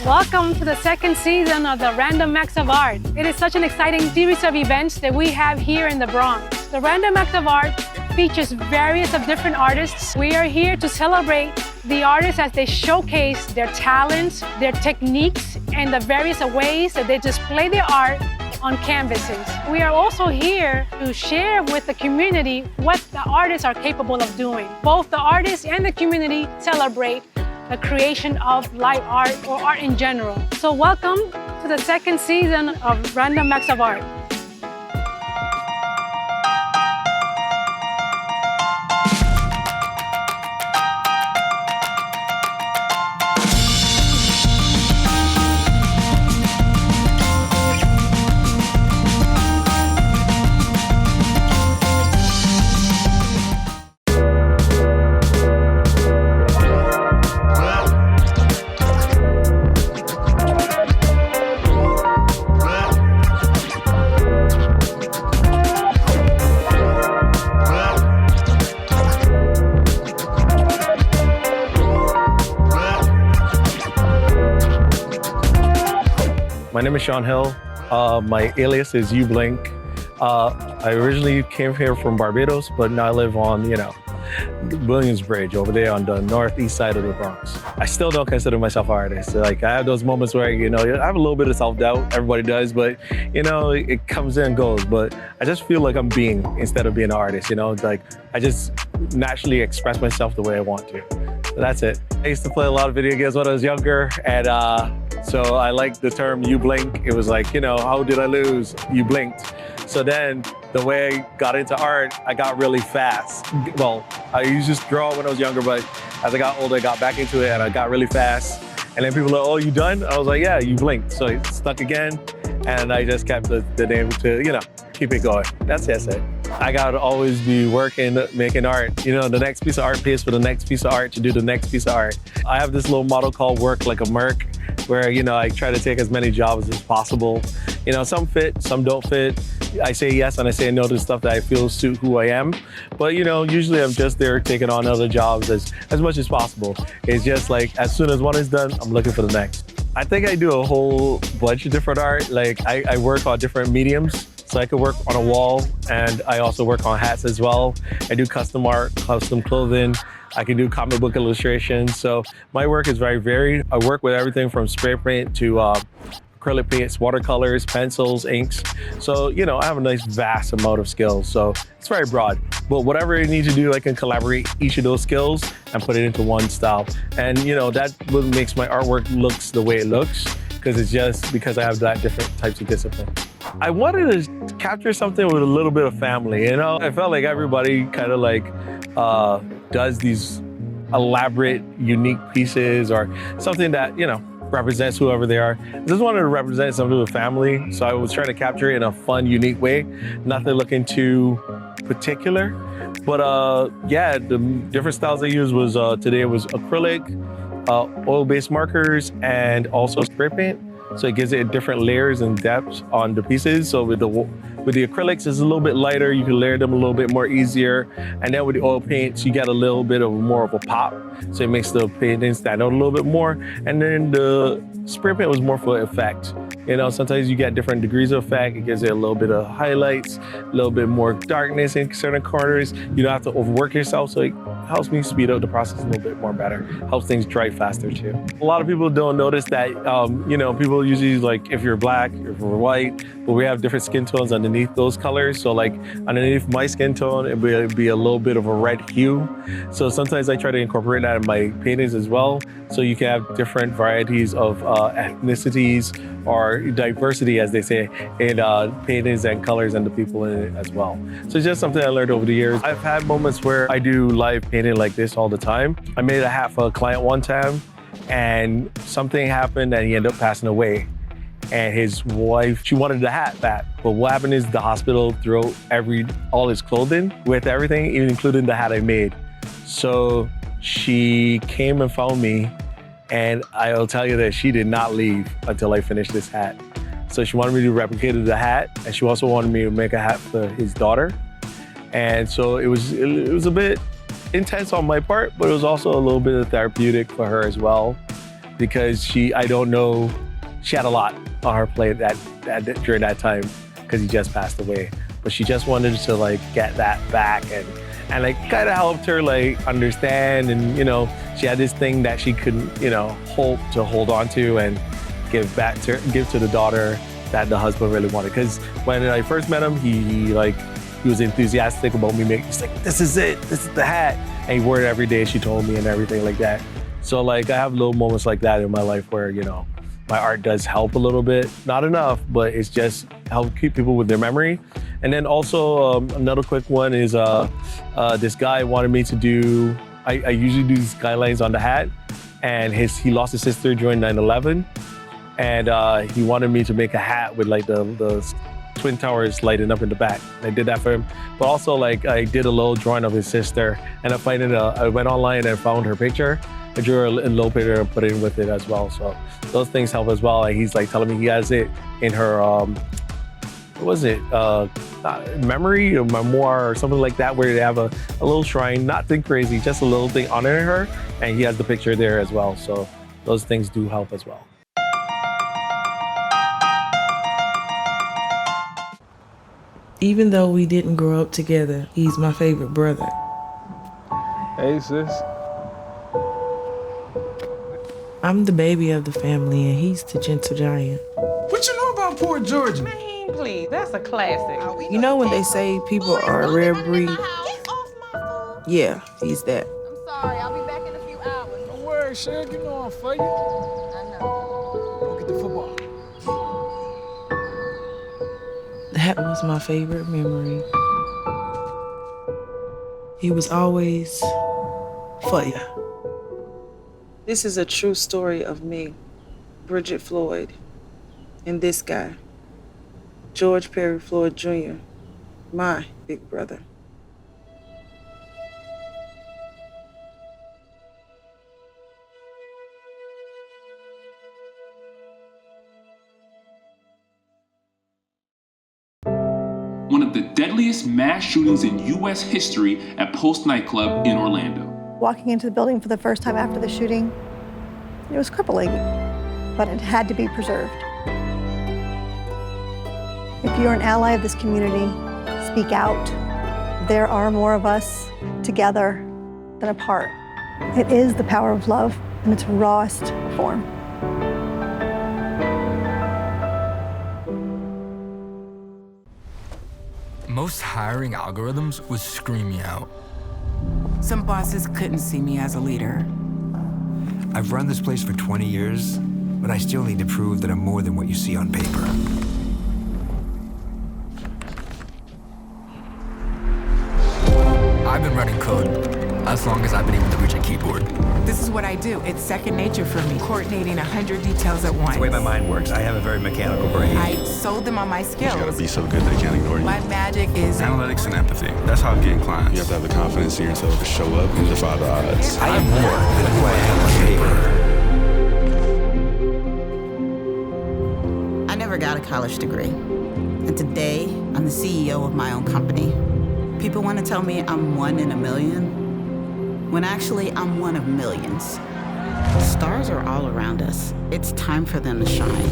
Welcome to the second season of the Random Acts of Art. It is such an exciting series of events that we have here in the Bronx. The Random Acts of Art features various of different artists. We are here to celebrate the artists as they showcase their talents, their techniques, and the various ways that they display their art on canvases. We are also here to share with the community what the artists are capable of doing. Both the artists and the community celebrate the creation of light art or art in general. So welcome to the second season of Random Acts of Art. My name is Shawn Hill. My alias is U-Blink. I originally came here from Barbados, but now I live on, Williamsbridge over there on the northeast side of the Bronx. I still don't consider myself an artist. Like, I have those moments where, I have a little bit of self-doubt. Everybody does, but, it comes and goes. But I just feel like I'm being instead of being an artist, Like, I just naturally express myself the way I want to. So that's it. I used to play a lot of video games when I was younger, and so I like the term you blink. It was like, how did I lose? You blinked. So then the way I got into art, I got really fast. Well, I used to just draw when I was younger, but as I got older, I got back into it and I got really fast. And then people were like, oh, you done? I was like, yeah, you blinked. So it stuck again. And I just kept the name to, keep it going. That's it. I gotta always be working, making art. The next piece of art pays for the next piece of art to do the next piece of art. I have this little motto called work like a merc, where, I try to take as many jobs as possible. Some fit, some don't fit. I say yes and I say no to stuff that I feel suit who I am. But, usually I'm just there taking on other jobs as much as possible. It's just like, as soon as one is done, I'm looking for the next. I think I do a whole bunch of different art. Like, I work on different mediums. So I could work on a wall, and I also work on hats as well. I do custom art, custom clothing. I can do comic book illustrations. So my work is very varied. I work with everything from spray paint to acrylic paints, watercolors, pencils, inks. So, I have a nice vast amount of skills. So it's very broad. But whatever I need to do, I can collaborate each of those skills and put it into one style. And, that's what makes my artwork looks the way it looks, because it's just because I have that different types of discipline. I wanted to capture something with a little bit of family, I felt like everybody kind of does these elaborate, unique pieces or something that, represents whoever they are. I just wanted to represent something with family, so I was trying to capture it in a fun, unique way, nothing looking too particular. But the different styles I used was, today was acrylic, oil-based markers, and also spray paint. So it gives it different layers and depths on the pieces. So with the acrylics, it's a little bit lighter. You can layer them a little bit more easier. And then with the oil paints, you get a little bit of more of a pop. So it makes the painting stand out a little bit more. And then the spray paint was more for effect. Sometimes you get different degrees of effect. It gives it a little bit of highlights, a little bit more darkness in certain corners. You don't have to overwork yourself. So it helps me speed up the process a little bit more better. Helps things dry faster too. A lot of people don't notice that, people usually like if you're black, if you're white, but we have different skin tones underneath those colors. So like underneath my skin tone, it'd be a little bit of a red hue. So sometimes I try to incorporate that in my paintings as well. So you can have different varieties of ethnicities or diversity, as they say, in paintings and colors and the people in it as well. So it's just something I learned over the years. I've had moments where I do live painting like this all the time. I made a hat for a client one time, and something happened and he ended up passing away. And his wife, she wanted the hat back. But what happened is the hospital threw all his clothing with everything, even including the hat I made. So she came and found me, and I'll tell you that she did not leave until I finished this hat. So she wanted me to replicate the hat, and she also wanted me to make a hat for his daughter. And so it was a bit intense on my part, but it was also a little bit of therapeutic for her as well. because I don't know, she had a lot on her plate during that time because he just passed away. But she just wanted to like get that back and like kind of helped her like understand, and she had this thing that she could hope to hold on to and give to the daughter that the husband really wanted. Because when I first met him, he was enthusiastic about me making. He's like, this is it, this is the hat, and he wore it every day. She told me and everything like that. So like I have little moments like that in my life where my art does help a little bit, not enough, but it's just help keep people with their memory. And then also another quick one is this guy wanted me to do, I usually do skylines on the hat, and he lost his sister during 9/11, and he wanted me to make a hat with like the Twin Towers lighting up in the back. I did that for him, but also like I did a little drawing of his sister, and I went online and found her picture. I drew her a little picture and put it in with it as well. So those things help as well. Like he's like telling me he has it in her, what was it? Memory or memoir or something like that, where they have a little shrine, nothing crazy, just a little thing honoring her. And he has the picture there as well. So those things do help as well. Even though we didn't grow up together, he's my favorite brother. Hey, sis. I'm the baby of the family, and he's the gentle giant. What you know about Poor Georgia? Man, please, that's a classic. You know when they say people are a rare breed? Get off my food. Yeah, he's that. I'm sorry, I'll be back in a few hours. Don't worry, Shug, you know I'm for you. I know. Go get the football. That was my favorite memory. He was always for you. This is a true story of me, Bridget Floyd, and this guy, George Perry Floyd Jr., my big brother. One of the deadliest mass shootings in U.S. history at Post nightclub in Orlando. Walking into the building for the first time after the shooting, it was crippling, but it had to be preserved. If you're an ally of this community, speak out. There are more of us together than apart. It is the power of love in its rawest form. Most hiring algorithms would scream me out. Some bosses couldn't see me as a leader. I've run this place for 20 years, but I still need to prove that I'm more than what you see on paper. I've been running code as long as I've been able to reach a keyboard. This is what I do. It's second nature for me, coordinating 100 details at once. It's the way my mind works. I have a very mechanical brain. I sold them on my skills. You gotta be so good they can't ignore you. My magic is analytics and empathy. That's how I'm getting clients. You have to have the confidence in yourself to show up and defy the odds. I am more than who I am on paper. I never got a college degree. And today, I'm the CEO of my own company. People want to tell me I'm one in a million, when actually I'm one of millions. Stars are all around us. It's time for them to shine.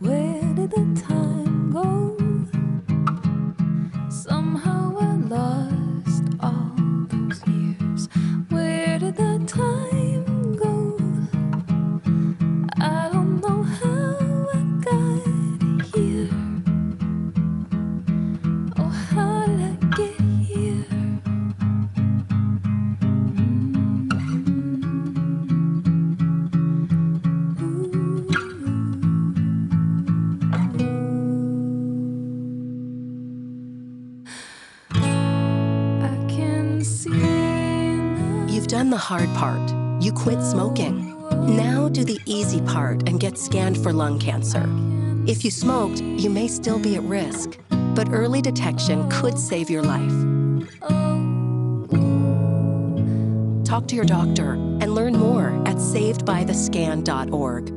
Where did the time go? Somehow I lost all those years. Where did the time go? I don't know how I got here. Oh, how did I get here? I can see now. You've done the hard part. You quit smoking. Now do the easy part and get scanned for lung cancer. If you smoked, you may still be at risk, but early detection could save your life. Talk to your doctor and learn more at savedbythescan.org.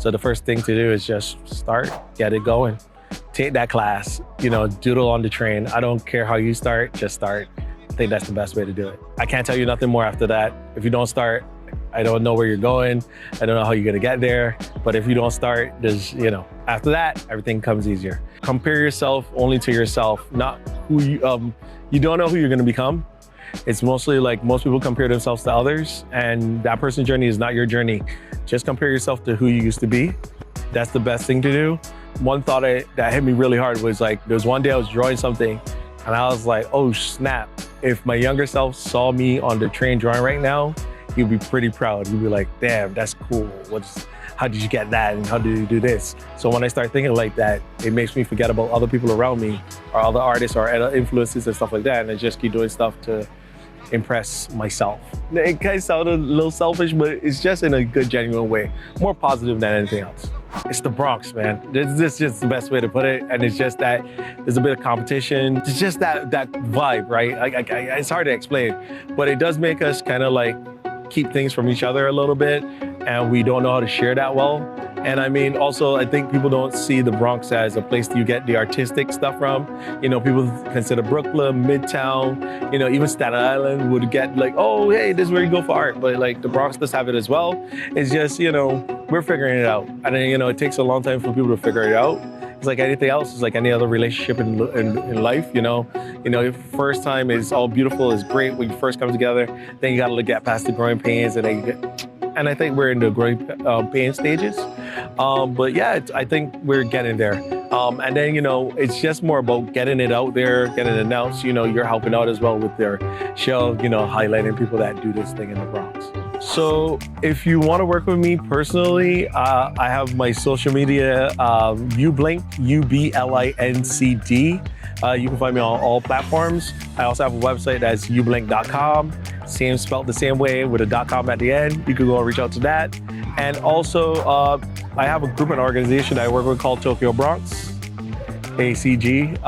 So the first thing to do is just start, get it going. Take that class, doodle on the train. I don't care how you start, just start. I think that's the best way to do it. I can't tell you nothing more after that. If you don't start, I don't know where you're going. I don't know how you're gonna get there. But if you don't start, after that, everything comes easier. Compare yourself only to yourself, not who you don't know who you're gonna become. It's mostly like most people compare themselves to others, and that person's journey is not your journey. Just compare yourself to who you used to be. That's the best thing to do. One thought that hit me really hard was like, there was one day I was drawing something and I was like, oh snap. If my younger self saw me on the train drawing right now, he'd be pretty proud. He'd be like, damn, that's cool. How did you get that? And how did you do this? So when I start thinking like that, it makes me forget about other people around me or other artists or other influences and stuff like that. And I just keep doing stuff to impress myself. It kind of sounded a little selfish, but it's just in a good, genuine way. More positive than anything else. It's the Bronx, man. This is just the best way to put it. And it's just that there's a bit of competition. It's just that vibe, right? It's hard to explain, but it does make us kind of like keep things from each other a little bit. And we don't know how to share that well. And I mean, also, I think people don't see the Bronx as a place that you get the artistic stuff from. People consider Brooklyn, Midtown, even Staten Island would get like, oh, hey, this is where you go for art. But like the Bronx does have it as well. It's just, we're figuring it out. And then, it takes a long time for people to figure it out. It's like anything else. It's like any other relationship in life, First time is all beautiful, is great when you first come together. Then you got to look at past the growing pains, and I think we're in the growing pain stages. But yeah, I think we're getting there. And then, it's just more about getting it out there, getting it announced. You're helping out as well with their show, highlighting people that do this thing in the Bronx. So if you want to work with me personally, I have my social media, Ublinkd, UBLINCD. You can find me on all platforms. I also have a website that's ublinkd.com. Same spelled the same way with a .com at the end. You can go and reach out to that. And also, I have a group and organization that I work with called Tokyo Bronx, ACG.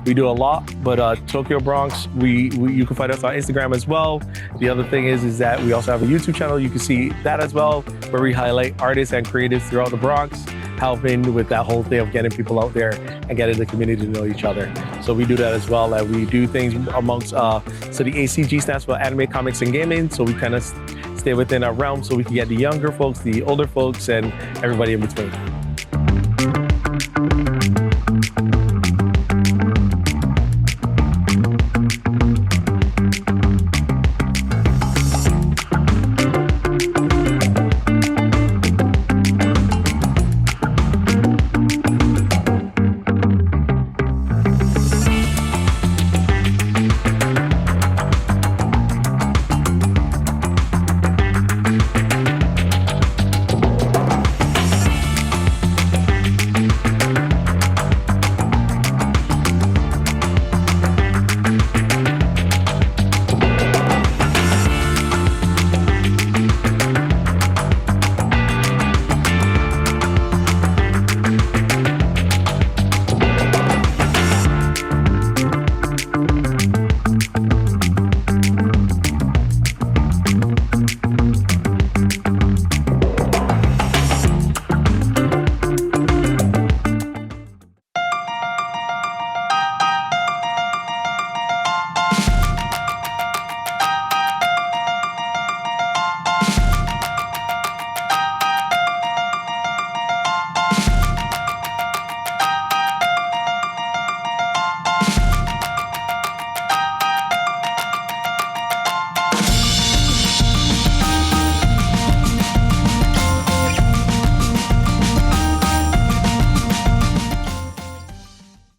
We do a lot, but Tokyo Bronx, you can find us on Instagram as well. The other thing is that we also have a YouTube channel. You can see that as well, where we highlight artists and creatives throughout the Bronx, helping with that whole thing of getting people out there and getting the community to know each other. So we do that as well. And we do things amongst, so the ACG stands for Anime, Comics, and Gaming. So we kind of stay within our realm so we can get the younger folks, the older folks, and everybody in between.